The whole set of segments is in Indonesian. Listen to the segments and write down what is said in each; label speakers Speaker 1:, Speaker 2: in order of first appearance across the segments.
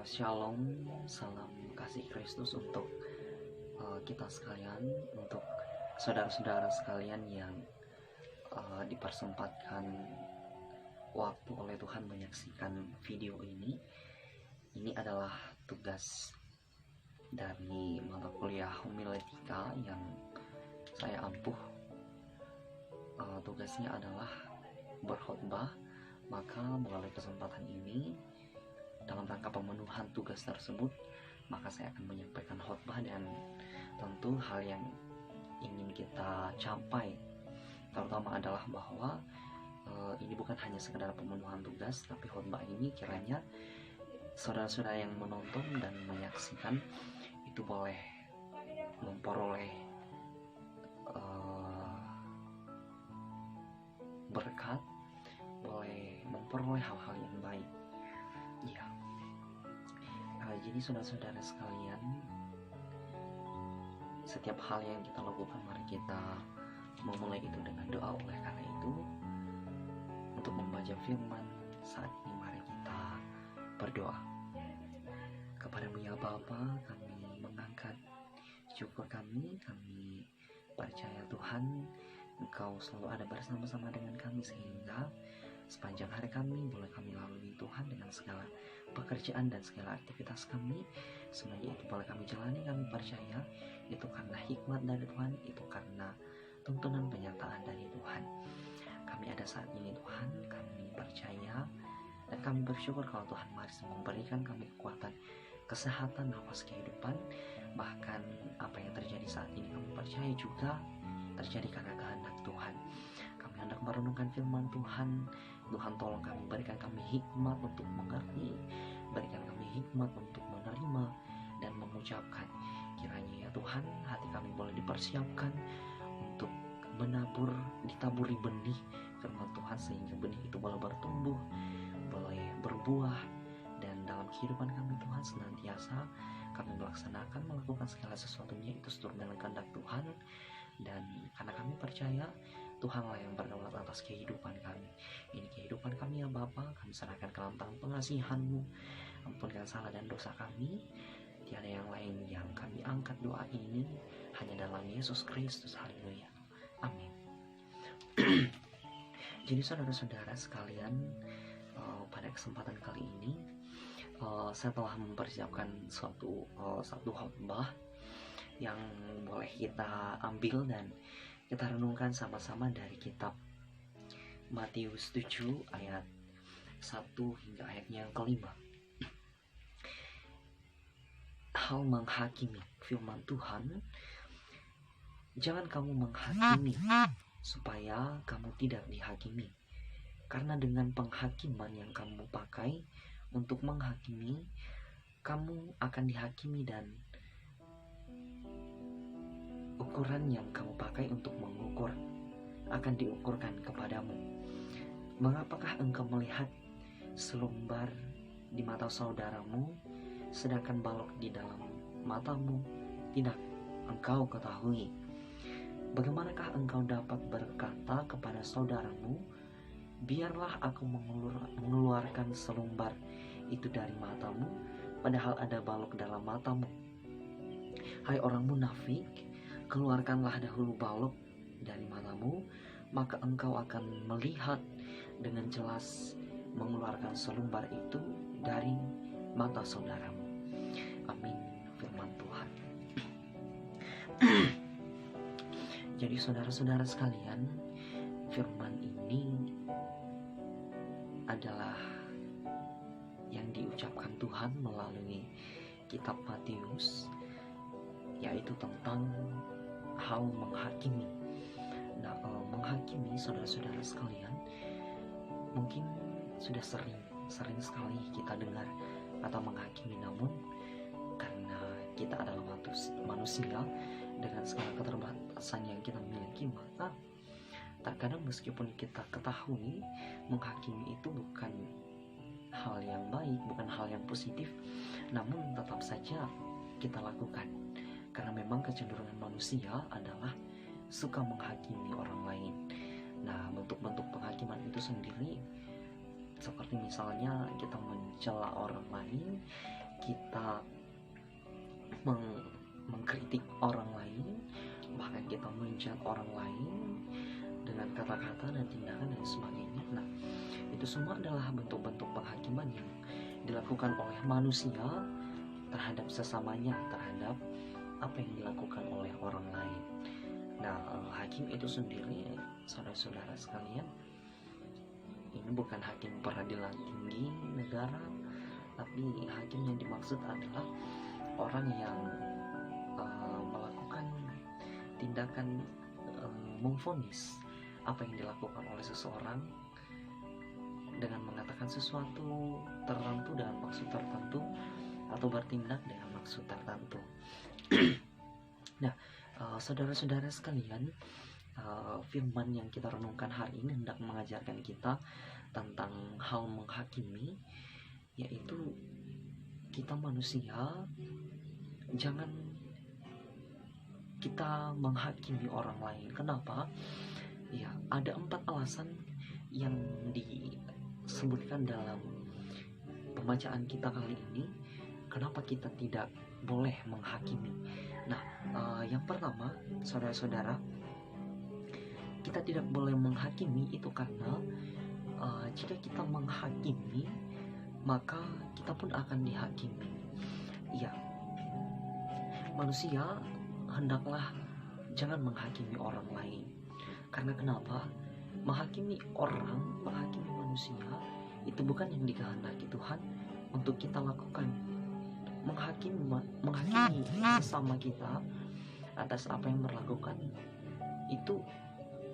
Speaker 1: Shalom, salam kasih Kristus untuk kita sekalian, untuk saudara-saudara sekalian yang dipersempatkan waktu oleh Tuhan menyaksikan video ini. Ini adalah tugas dari mata kuliah homiletika yang saya ampuh. Tugasnya adalah berkhotbah, maka melalui kesempatan ini, dalam rangka pemenuhan tugas tersebut, maka saya akan menyampaikan khotbah, dan tentu hal yang ingin kita capai terutama adalah bahwa ini bukan hanya sekedar pemenuhan tugas, tapi khotbah ini kiranya saudara-saudara yang menonton dan menyaksikan itu boleh memperoleh berkat, boleh memperoleh hal-hal yang baik. Ya. Jadi saudara-saudara sekalian, setiap hal yang kita lakukan, mari kita memulai itu dengan doa. Oleh karena itu, untuk membaca firman saat ini, mari kita berdoa. Kepadamu ya Bapa, kami mengangkat syukur kami percaya Tuhan, Engkau selalu ada bersama-sama dengan kami, sehingga sepanjang hari kami boleh kami lalui Tuhan dengan segala pekerjaan dan segala aktivitas kami. Semuanya itu boleh kami jalani. Kami percaya itu karena hikmat dari Tuhan, itu karena tuntunan penyertaan dari Tuhan. Kami ada saat ini Tuhan, kami percaya dan kami bersyukur kalau Tuhan masih memberikan kami kekuatan, kesehatan, nafas kehidupan. Bahkan apa yang terjadi saat ini kami percaya juga terjadi karena kehendak Tuhan. Kami hendak merenungkan firman Tuhan. Tuhan tolong kami, berikan kami hikmat untuk mengerti, berikan kami hikmat untuk menerima dan mengucapkan. Kiranya ya Tuhan, hati kami boleh dipersiapkan untuk ditaburi benih firman Tuhan, sehingga benih itu boleh bertumbuh, boleh berbuah, dan dalam kehidupan kami Tuhan senantiasa kami melakukan segala sesuatunya itu seturut dengan kehendak Tuhan. Dan karena kami percaya Tuhanlah yang berdaulat atas kehidupan kami. Ini kehidupan kami ya Bapa, kami serahkan ke dalam tangan pengasihan-Mu. Ampunkan salah dan dosa kami. Tiada yang lain yang kami angkat doa ini, hanya dalam Yesus Kristus. Haleluya. Amin. Jadi saudara-saudara sekalian, pada kesempatan kali ini saya telah mempersiapkan satu khotbah yang boleh kita ambil dan kita renungkan sama-sama dari kitab Matius 7 ayat 1 hingga ayatnya yang kelima. Hal menghakimi, firman Tuhan, jangan kamu menghakimi supaya kamu tidak dihakimi, karena dengan penghakiman yang kamu pakai untuk menghakimi, kamu akan dihakimi, dan ukuran yang kamu pakai untuk mengukur akan diukurkan kepadamu. Mengapakah engkau melihat selumbar di mata saudaramu, sedangkan balok di dalam matamu tidak engkau ketahui? Bagaimanakah engkau dapat berkata kepada saudaramu, biarlah aku mengeluarkan selumbar itu dari matamu, padahal ada balok dalam matamu? Hai orang munafik, keluarkanlah dahulu balok dari matamu, maka engkau akan melihat dengan jelas mengeluarkan selumbar itu dari mata saudaramu. Amin. Firman Tuhan. Jadi saudara-saudara sekalian, firman ini adalah yang diucapkan Tuhan melalui kitab Matius, yaitu tentang hal menghakimi. Nah, menghakimi saudara-saudara sekalian, mungkin sudah sering sekali kita dengar atau menghakimi, namun karena kita adalah manusia dengan segala keterbatasan yang kita miliki, maka terkadang meskipun kita ketahui menghakimi itu bukan hal yang baik, bukan hal yang positif, namun tetap saja kita lakukan. Karena memang kecenderungan manusia adalah suka menghakimi orang lain. Nah, bentuk-bentuk penghakiman itu sendiri seperti misalnya kita mencela orang lain, kita mengkritik orang lain, bahkan kita menjat orang lain dengan kata-kata dan tindakan dan sebagainya. Nah, itu semua adalah bentuk-bentuk penghakiman yang dilakukan oleh manusia terhadap sesamanya, terhadap apa yang dilakukan oleh orang lain. Nah, hakim itu sendiri, saudara-saudara sekalian, ini bukan hakim peradilan tinggi negara, tapi hakim yang dimaksud adalah orang yang melakukan tindakan memvonis apa yang dilakukan oleh seseorang dengan mengatakan sesuatu tertentu dengan maksud tertentu atau bertindak dengan maksud tertentu. Nah, saudara-saudara sekalian, firman yang kita renungkan hari ini hendak mengajarkan kita tentang hal menghakimi, yaitu kita manusia jangan kita menghakimi orang lain. Kenapa? Ya, ada 4 alasan yang disebutkan dalam pembacaan kita kali ini kenapa kita tidak boleh menghakimi. Nah, yang pertama, saudara-saudara, kita tidak boleh menghakimi itu karena jika kita menghakimi, maka kita pun akan dihakimi. Ya, manusia hendaklah jangan menghakimi orang lain. Karena kenapa? Menghakimi orang, menghakimi manusia itu bukan yang dikehendaki Tuhan untuk kita lakukan. Menghakimi sesama kita atas apa yang berlakukan itu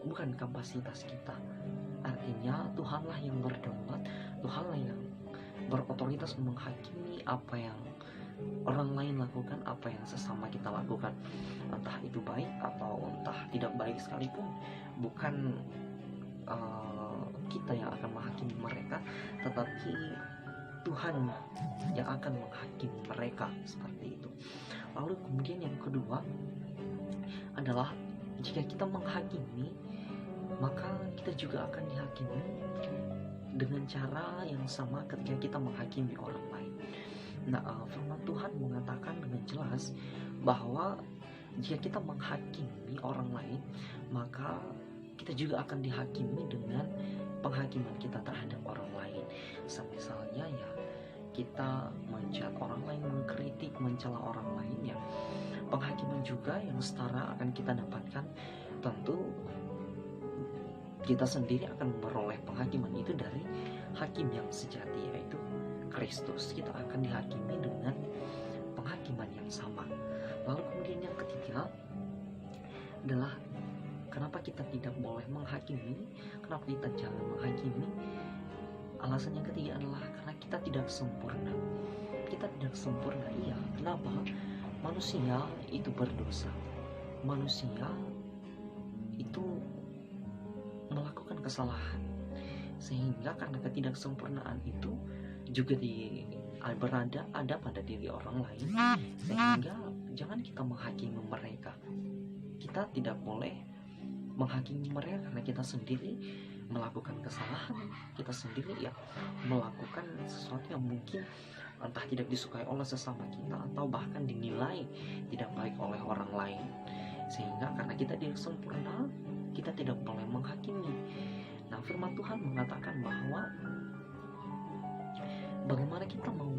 Speaker 1: bukan kapasitas kita. Artinya Tuhanlah yang berdaulat, Tuhanlah yang berotoritas menghakimi apa yang orang lain lakukan, apa yang sesama kita lakukan, entah itu baik atau entah tidak baik sekalipun. Bukan kita yang akan menghakimi mereka, tetapi Tuhan yang akan menghakimi mereka, seperti itu. Lalu kemudian yang kedua adalah jika kita menghakimi, maka kita juga akan dihakimi dengan cara yang sama ketika kita menghakimi orang lain. Nah, firman Tuhan mengatakan dengan jelas bahwa jika kita menghakimi orang lain, maka kita juga akan dihakimi dengan penghakiman kita terhadap orang lain. Misalnya ya, kita menjat orang lain, mengkritik, mencela orang lain, ya penghakiman juga yang setara akan kita dapatkan. Tentu kita sendiri akan memperoleh penghakiman itu dari hakim yang sejati, yaitu Kristus. Kita akan dihakimi dengan penghakiman yang sama. Lalu kemudian yang ketiga adalah kenapa kita tidak boleh menghakimi, kenapa kita jangan menghakimi. Alasan yang ketiga adalah karena kita tidak sempurna. Kita tidak sempurna, iya. Kenapa? Manusia itu berdosa. Manusia itu melakukan kesalahan. Sehingga karena ketidaksempurnaan itu juga ada pada diri orang lain, sehingga jangan kita menghakimi mereka. Kita tidak boleh menghakimi mereka karena kita sendiri melakukan kesalahan, kita sendiri ya melakukan sesuatu yang mungkin entah tidak disukai oleh sesama kita atau bahkan dinilai tidak baik oleh orang lain. Sehingga karena kita tidak sempurna, kita tidak boleh menghakimi. Nah, firman Tuhan mengatakan bahwa bagaimana kita mau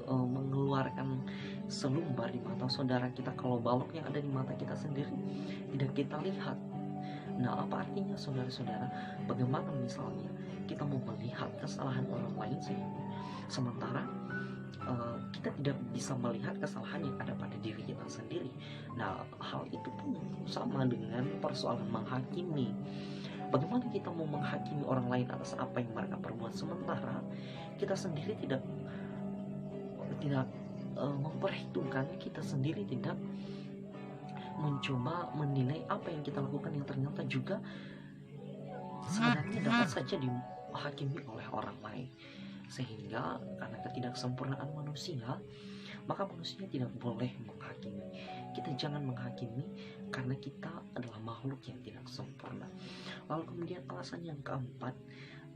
Speaker 1: mengeluarkan selumbar di mata saudara kita kalau balok yang ada di mata kita sendiri tidak kita lihat. Nah, apa artinya saudara-saudara? Bagaimana misalnya kita mau melihat kesalahan orang lain sementara kita tidak bisa melihat kesalahan yang ada pada diri kita sendiri. Nah, hal itu pun sama dengan persoalan menghakimi. Bagaimana kita mau menghakimi orang lain atas apa yang mereka perbuat sementara kita sendiri tidak memperhitungkan, kita sendiri tidak mencoba menilai apa yang kita lakukan yang ternyata juga sebenarnya dapat saja dihakimi oleh orang lain. Sehingga karena ketidaksempurnaan manusia, maka manusia tidak boleh menghakimi. Kita jangan menghakimi karena kita adalah makhluk yang tidak sempurna. Lalu kemudian alasan yang keempat,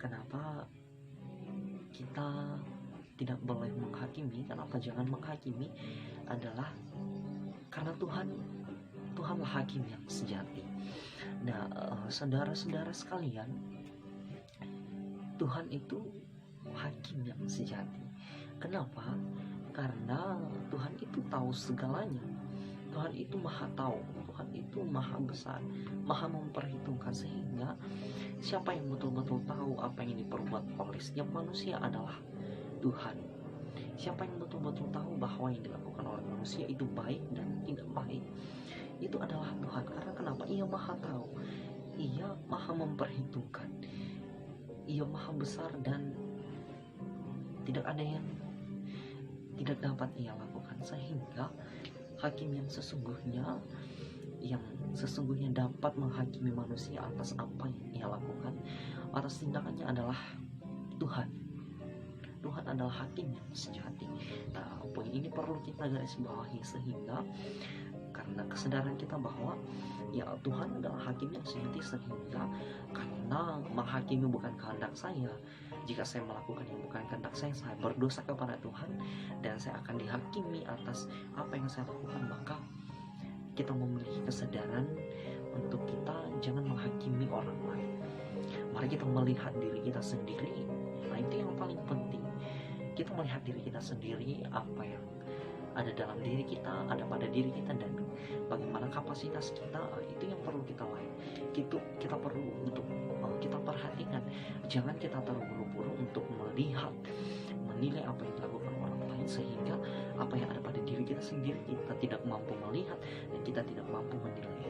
Speaker 1: kenapa kita tidak boleh menghakimi. Kenapa jangan menghakimi? Adalah karena Tuhanlah hakim yang sejati. Nah, saudara-saudara sekalian, Tuhan itu hakim yang sejati. Kenapa? Karena Tuhan itu tahu segalanya. Tuhan itu maha tahu, Tuhan itu maha besar, maha memperhitungkan, sehingga siapa yang betul-betul tahu apa yang diperbuat oleh setiap manusia adalah Tuhan. Siapa yang betul-betul tahu bahwa yang dilakukan oleh manusia itu baik dan tidak baik, itu adalah Tuhan. Karena kenapa? Ia maha tahu, Ia maha memperhitungkan, Ia maha besar, dan tidak ada yang tidak dapat Ia lakukan. Sehingga hakim yang sesungguhnya dapat menghakimi manusia atas apa yang Ia lakukan, atas tindakannya, adalah Tuhan. Tuhan adalah hakim yang sejati. Nah, poin ini perlu kita garis bawahi, sehingga karena kesadaran kita bahwa ya Tuhan adalah hakim yang sejati, sehingga karena menghakimi bukan kehendak saya, jika saya melakukan yang bukan kehendak saya berdosa kepada Tuhan dan saya akan dihakimi atas apa yang saya lakukan, maka kita memiliki kesadaran untuk kita jangan menghakimi orang lain. Mari kita melihat diri kita sendiri. Nah, itu yang paling penting. Kita melihat diri kita sendiri, apa yang ada dalam diri kita, ada pada diri kita, dan bagaimana kapasitas kita. Itu yang perlu kita kita perlu untuk kita perhatikan. Jangan kita terburu-buru untuk menilai apa yang dilakukan orang lain, sehingga apa yang ada pada diri kita sendiri kita tidak mampu melihat dan kita tidak mampu menilai.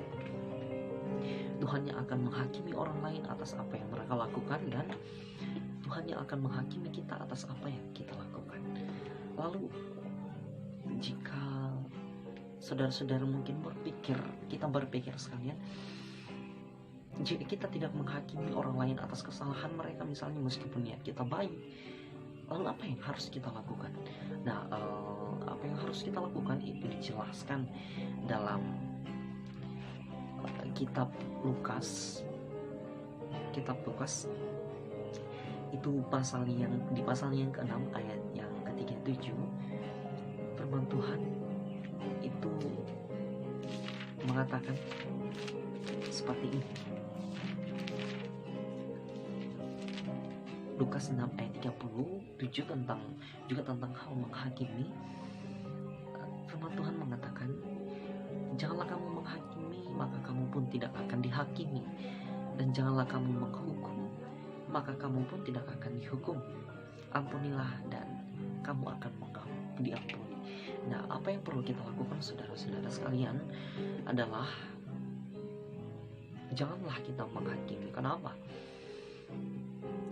Speaker 1: Tuhan yang akan menghakimi orang lain atas apa yang mereka lakukan, dan Tuhan yang akan menghakimi kita atas apa yang kita lakukan. Lalu jika saudara-saudara mungkin kita berpikir sekalian, jika kita tidak menghakimi orang lain atas kesalahan mereka, misalnya meskipun niat kita baik, lalu apa yang harus kita lakukan? Nah, apa yang harus kita lakukan itu dijelaskan dalam kitab Lukas itu di pasal yang ke-6 ayat yang ke-37. Firman Tuhan itu mengatakan seperti ini. Lukas 6 ayat 37 tentang hal menghakimi. Firman Tuhan mengatakan, janganlah kamu menghakimi, maka kamu pun tidak akan dihakimi, dan janganlah kamu menghukum, maka kamu pun tidak akan dihukum. Ampunilah dan kamu akan diampuni. Nah, apa yang perlu kita lakukan saudara-saudara sekalian adalah janganlah kita menghakimi. Kenapa?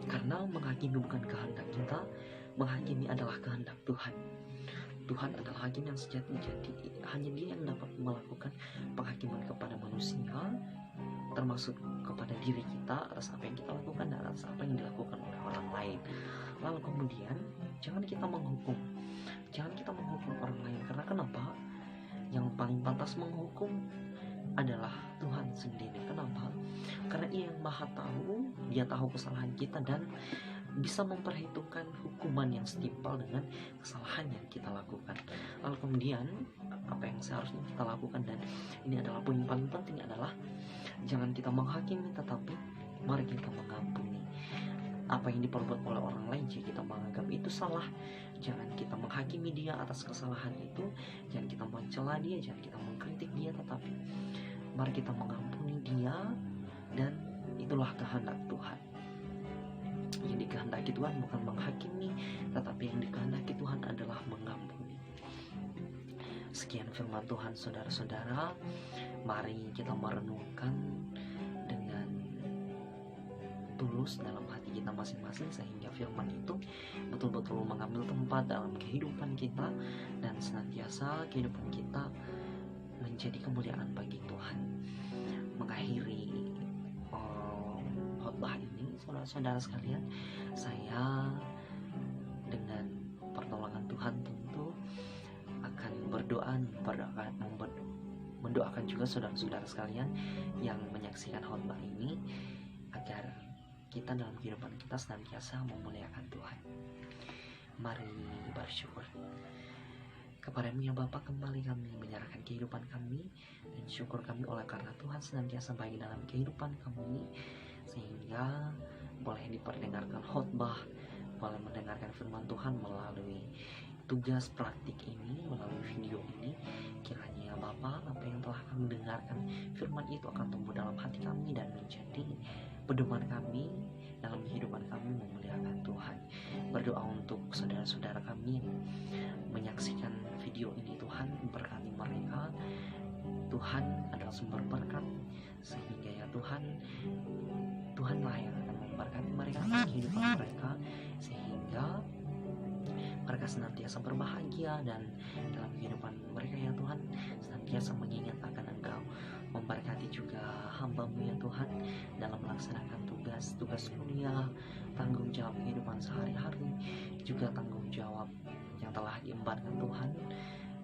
Speaker 1: Karena menghakimi bukan kehendak kita, menghakimi adalah kehendak Tuhan. Tuhan adalah hakim yang sejati, jadi hanya Dia yang dapat melakukan penghakiman kepada manusia, termasuk kepada diri kita atas apa yang kita lakukan dan atas apa yang dilakukan oleh orang lain. Lalu kemudian jangan kita menghukum orang lain. Karena kenapa? Yang paling pantas menghukum adalah Tuhan sendiri. Kenapa? Karena Ia yang maha tahu, Dia tahu kesalahan kita dan bisa memperhitungkan hukuman yang setimpal dengan kesalahan yang kita lakukan. Lalu kemudian apa yang seharusnya kita lakukan, dan ini adalah poin paling penting, adalah jangan kita menghakimi, tetapi mari kita mengampuni. Apa yang diperbuat oleh orang lain, jika kita menganggap itu salah, jangan kita menghakimi dia atas kesalahan itu, jangan kita mencela dia, jangan kita mengkritik dia, tetapi mari kita mengampuni dia. Dan itulah kehendak Tuhan. Yang dikehendaki Tuhan bukan menghakimi, tetapi yang dikehendaki Tuhan adalah mengampuni. Sekian firman Tuhan saudara-saudara. Mari kita merenungkan dengan tulus dalam hati kita masing-masing, sehingga firman itu betul-betul mengambil tempat dalam kehidupan kita, dan senantiasa kehidupan kita menjadi kemuliaan bagi Tuhan. Mengakhiri khotbah ini, saudara-saudara sekalian, saya dengan pertolongan Tuhan tentu akan mendoakan juga saudara-saudara sekalian yang menyaksikan khotbah ini, agar kita dalam kehidupan kita senantiasa memuliakan Tuhan. Mari bersyukur. Kepada-Mu ya Bapa, kembali kami menyerahkan kehidupan kami dan syukur kami oleh karena Tuhan senantiasa baik dalam kehidupan kami, sehingga boleh diperdengarkan khotbah, boleh mendengarkan firman Tuhan melalui tugas praktik ini, melalui video ini. Kiranya ya Bapa, apa yang telah kami dengarkan, firman itu akan tumbuh dalam hati kami dan menjadi pedoman kami dalam kehidupan kami memuliakan Tuhan. Berdoa untuk saudara-saudara kami yang menyaksikan video ini, Tuhan memberkati mereka. Tuhan adalah sumber berkat, sehingga ya Tuhanlah yang akan memberkati mereka dalam kehidupan mereka, sehingga mereka senantiasa berbahagia dan dalam kehidupan mereka ya Tuhan senantiasa mengingat akan Engkau. Memberkati juga hamba-Mu ya Tuhan dalam melaksanakan tugas kuliah, tanggung jawab kehidupan sehari-hari, juga tanggung jawab yang telah diembankan Tuhan.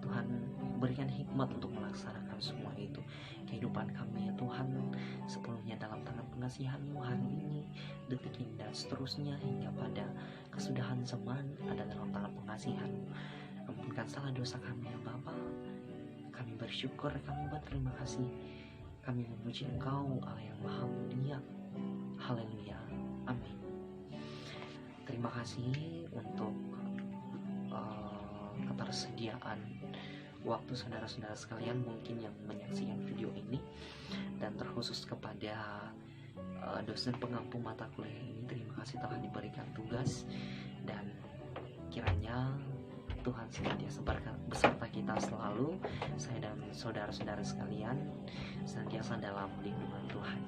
Speaker 1: Tuhan berikan hikmat untuk melaksanakan semua itu. Kehidupan kami ya Tuhan sepenuhnya dalam tangan pengasihan-Mu hari ini, detik ini dan seterusnya hingga pada kesudahan zaman ada dalam tangan pengasihan-Mu. Ampunkan salah dosa kami ya Bapa. Kami bersyukur, kami berterima kasih. Kami memuji Engkau Allah yang Maha Mulia. Haleluya. Amin. Terima kasih untuk ketersediaan waktu saudara-saudara sekalian mungkin yang menyaksikan video ini, dan terkhusus kepada dosen pengampu mata kuliah ini, terima kasih telah diberikan tugas, dan kiranya Tuhan senantiasa beserta kita selalu, saya dan saudara-saudara sekalian senantiasa dalam lindungan Tuhan.